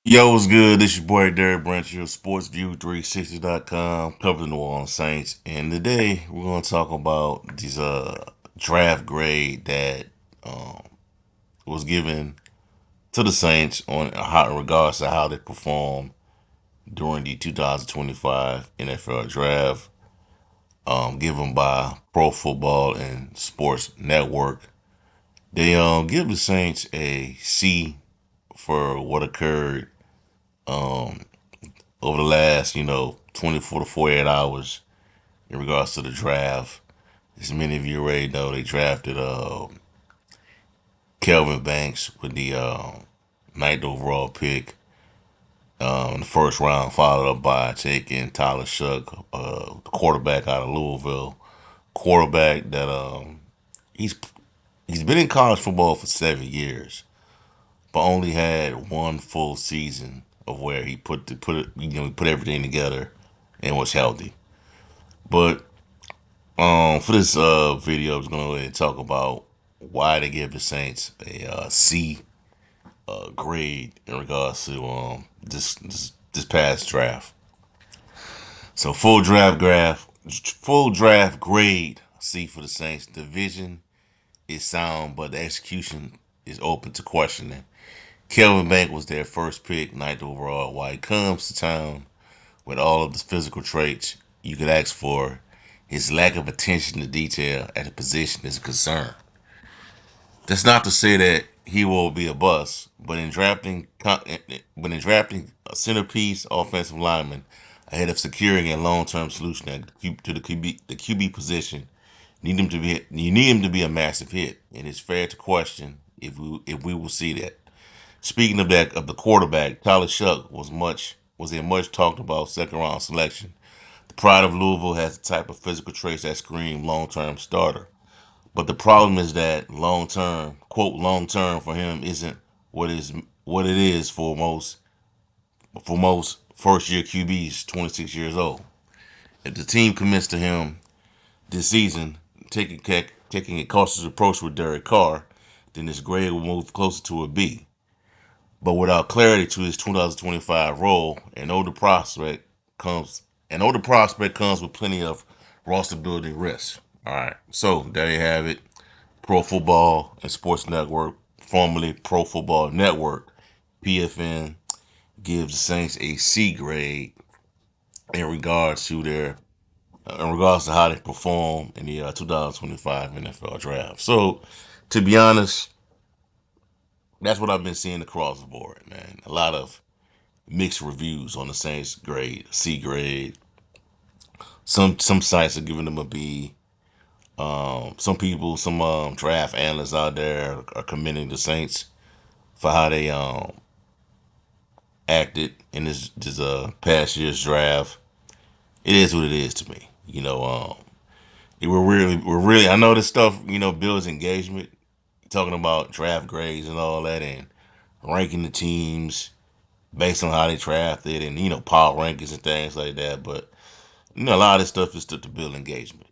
Yo, what's good? This your boy Derek Branch, your SportsView360.com, covering the New Orleans Saints. And today we're going to talk about this draft grade that um, was given to the Saints on how in regards to how they performed during the 2025 NFL Draft, given by Pro Football and Sports Network. They give the Saints a C for what occurred um, over the last, 24 to 48 hours in regards to the draft. As many of you already know, they drafted Kelvin Banks with the ninth overall pick in the first round, followed up by taking Tyler Shuck, the quarterback out of Louisville. Quarterback that he's he's been in college football for 7 years, but only had one full season of where he he put everything together and was healthy. But for this video, I'm just gonna go ahead and talk about why they give the Saints a C grade in regards to this past draft. So full draft grade C for the Saints. The vision is sound, but the execution is open to questioning. Kelvin Bank was their first pick, ninth overall. While he comes to town with all of the physical traits you could ask for, his lack of attention to detail at the position is a concern. That's not to say that he will be a bust, but in drafting a centerpiece offensive lineman ahead of securing a long-term solution to the QB position, you need him to be a massive hit, and it's fair to question if we will see that. Speaking of the quarterback, Tyler Shuck was a much talked about second round selection. The pride of Louisville has the type of physical traits that scream long term starter. But the problem is that long term, quote long term for him isn't what it is for most first year QBs 26 years old. If the team commits to him this season, taking a cautious approach with Derek Carr, then this grade will move closer to a B. But without clarity to his 2025 role, an older prospect comes with plenty of roster building risks. All right, so there you have it. Pro Football and Sports Network, formerly Pro Football Network, PFN, gives the Saints a C grade in regards to how they perform in the 2025 NFL Draft. So, to be honest, that's what I've been seeing across the board, man. A lot of mixed reviews on the Saints grade, C grade. Some sites are giving them a B. Some draft analysts out there are commending the Saints for how they acted in this past year's draft. It is what it is to me. We're really. I know this stuff. Builds engagement. Talking about draft grades and all that, and ranking the teams based on how they drafted, and power rankings and things like that. But a lot of this stuff is to build engagement.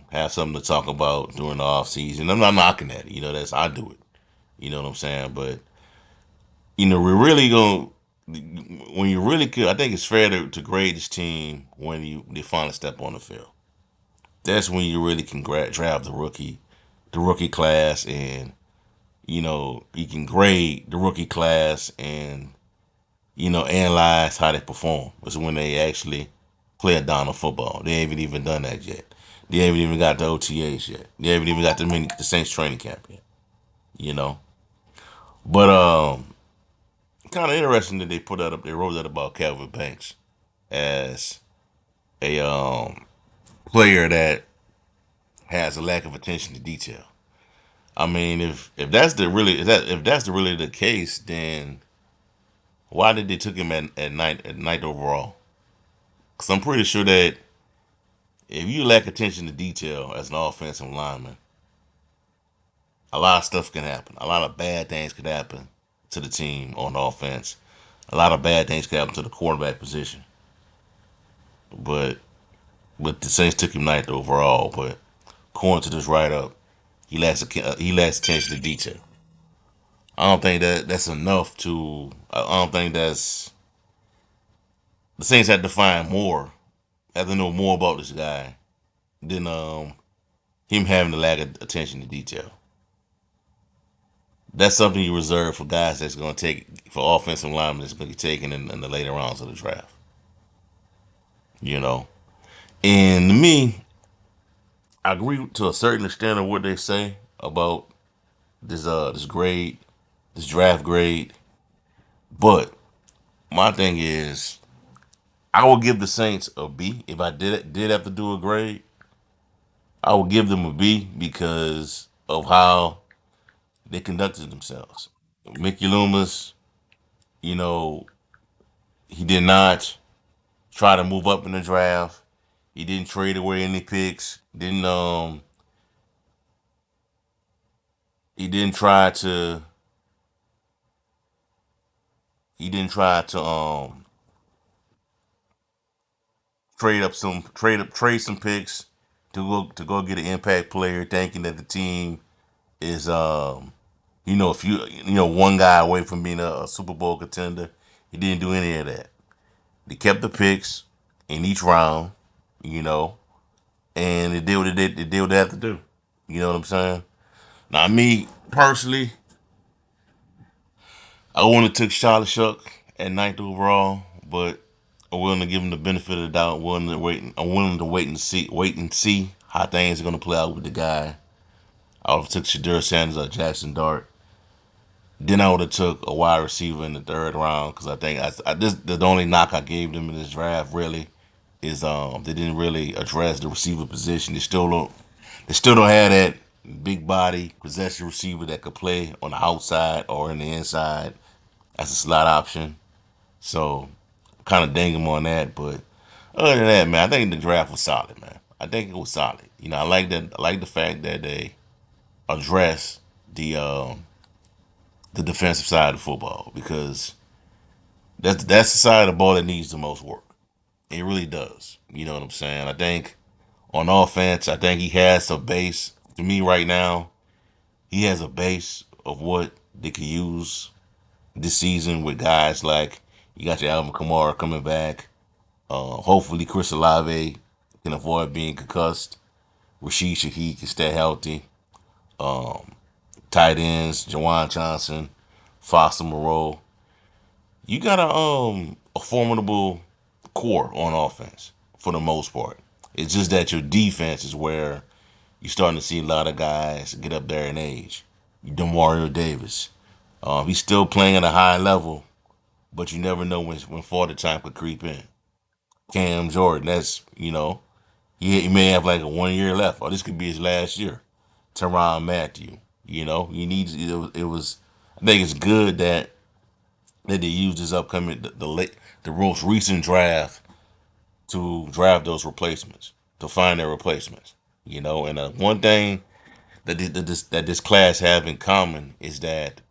Have something to talk about during the off season. I'm not knocking that. That's I do it. You know what I'm saying? But we're really going when you really could. I think it's fair to grade this team when they finally step on the field. That's when you really can draft the rookie class, and you can grade the rookie class and analyze how they perform. It's when they actually play a down of football. They haven't even done that yet. They haven't even got the OTAs yet. They haven't even got the Saints training camp yet. You know, but kind of interesting that they put that up. They wrote that about Calvin Banks as a player that has a lack of attention to detail. I mean, if that's the really the case, then why did they took him at night overall? Because I'm pretty sure that if you lack attention to detail as an offensive lineman, a lot of stuff can happen. A lot of bad things could happen to the team on offense. A lot of bad things could happen to the quarterback position. But the Saints took him ninth overall. But according to this write up, he lacks attention to detail. I don't think that that's enough to. I don't think that's the Saints have to find more, have to know more about this guy than him having the lack of attention to detail. That's something you reserve for guys that's going to take for offensive linemen that's going to be taken in the later rounds of the draft. You know, and to me, I agree to a certain extent of what they say about this grade, this draft grade. But my thing is, I will give the Saints a B. If I did have to do a grade, I will give them a B because of how they conducted themselves. Mickey Loomis, you know, he did not try to move up in the draft. He didn't trade away any picks. He didn't try to he didn't try to trade some picks to go get an impact player, thinking that the team is if one guy away from being a Super Bowl contender. He didn't do any of that. They kept the picks in each round, you know, and they did what they have to do. You know what I'm saying? Now, me personally, I wouldn't have took Charlie Shuck at ninth overall, but I'm willing to give him the benefit of the doubt. I'm willing to wait and see how things are going to play out with the guy. I would have took Shadur Sanders or Jackson Dart. Then I would have took a wide receiver in the third round because I think this the only knock I gave them in this draft really is they didn't really address the receiver position. They still don't have that big body possession receiver that could play on the outside or in the inside as a slot option. So kind of dang them on that. But other than that, man, I think the draft was solid, man. I think it was solid. I like that. I like the fact that they addressed the defensive side of football because that's the side of the ball that needs the most work. It really does. You know what I'm saying? I think on offense, I think he has a base. To me, right now, he has a base of what they could use this season with guys like you got your Alvin Kamara coming back. Hopefully, Chris Olave can avoid being concussed. Rashid Shaheed can stay healthy. Tight ends, Jawan Johnson, Foster Moreau. You got a formidable core on offense for the most part. It's just that your defense is where you're starting to see a lot of guys get up there in age. Demario Davis. He's still playing at a high level, but you never know when father time could creep in. Cam Jordan, he may have like a 1 year left, or this could be his last year. Teron Matthew, he needs it was. I think it's good that they used this upcoming the most recent draft to draft those replacements to find their replacements. And one thing that this class have in common is that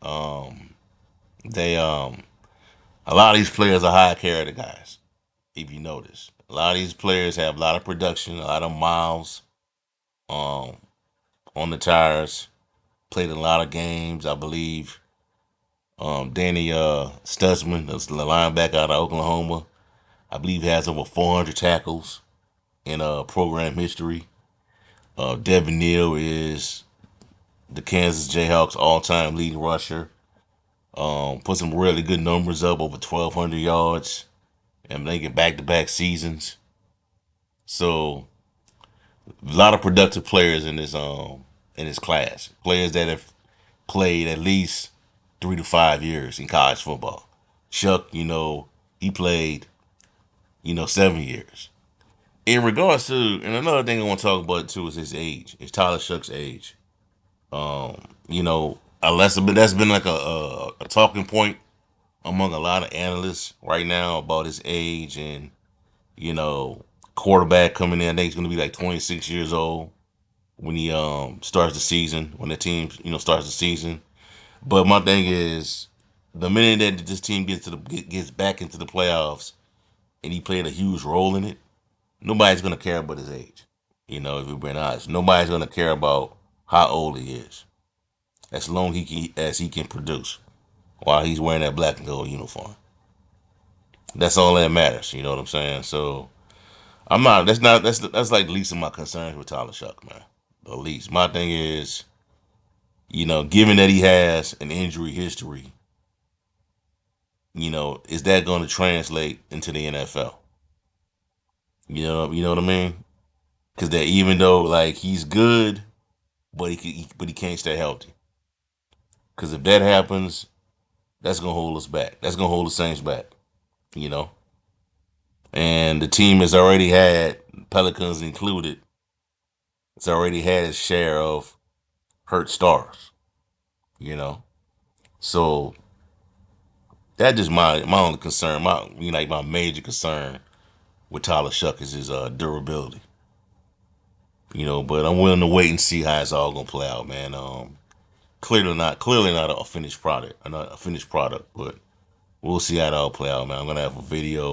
they a lot of these players are high character guys. If you notice, a lot of these players have a lot of production, a lot of miles um, on the tires. Played a lot of games, I believe. Danny Stutzman, that's the linebacker out of Oklahoma, I believe has over 400 tackles in program history. Devin Neal is the Kansas Jayhawks all-time leading rusher. Put some really good numbers up, over 1,200 yards, and making back-to-back seasons. So a lot of productive players in this class. Players that have played at least 3 to 5 years in college football. Chuck, he played, 7 years. In regards to, and another thing I want to talk about too is his age. It's Tyler Shuck's age. Unless that's been like a talking point among a lot of analysts right now about his age and you know quarterback coming in. I think he's going to be like 26 years old when he starts the season. When the team starts the season. But my thing is, the minute that this team gets back into the playoffs and he played a huge role in it, nobody's going to care about his age. If we're being honest, nobody's going to care about how old he is as long as he can produce. while he's wearing that black and gold uniform. That's all that matters. You know what I'm saying? So I'm not. That's not. That's like the least of my concerns with Tyler Shuck, man. The least. My thing is, given that he has an injury history, is that going to translate into the NFL? You know what I mean? Because that even though like he's good, but but he can't stay healthy. Because if that happens, that's gonna hold us back. That's gonna hold the Saints back. You know, and the team has already had Pelicans included. It's already had its share of hurt stars. You know, so that's just my only concern. My major concern with Tyler Shuck is his durability. But I'm willing to wait and see how it's all gonna play out, man. Clearly not a finished product, not a finished product, but we'll see how it all play out, man. I'm gonna have a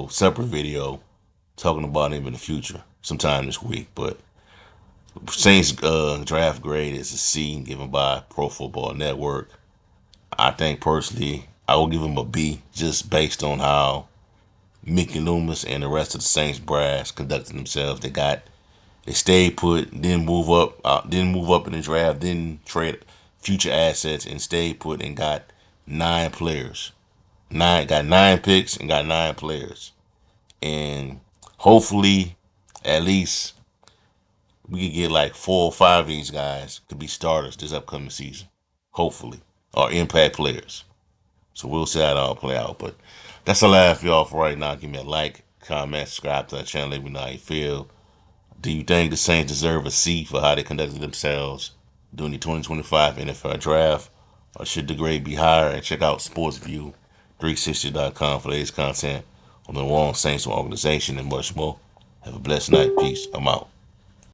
separate video, talking about him in the future, sometime this week. But Saints draft grade is a C given by Pro Football Network. I think personally, I will give him a B just based on how Mickey Loomis and the rest of the Saints brass conducted themselves. They stayed put, didn't move up in the draft, didn't trade future assets, and stayed put and got 9 players. Got 9 picks and got 9 players. And hopefully, at least we could get like 4 or 5 of these guys to be starters this upcoming season. Hopefully, or impact players. So we'll see how it all play out. But that's all I have for y'all for right now. Give me a like, comment, subscribe to the channel. Let me know how you feel. Do you think the Saints deserve a C for how they conducted themselves during the 2025 NFL Draft? Or should the grade be higher? And check out SportsView360.com for the latest content on the New Orleans Saints organization and much more. Have a blessed night. Peace. I'm out.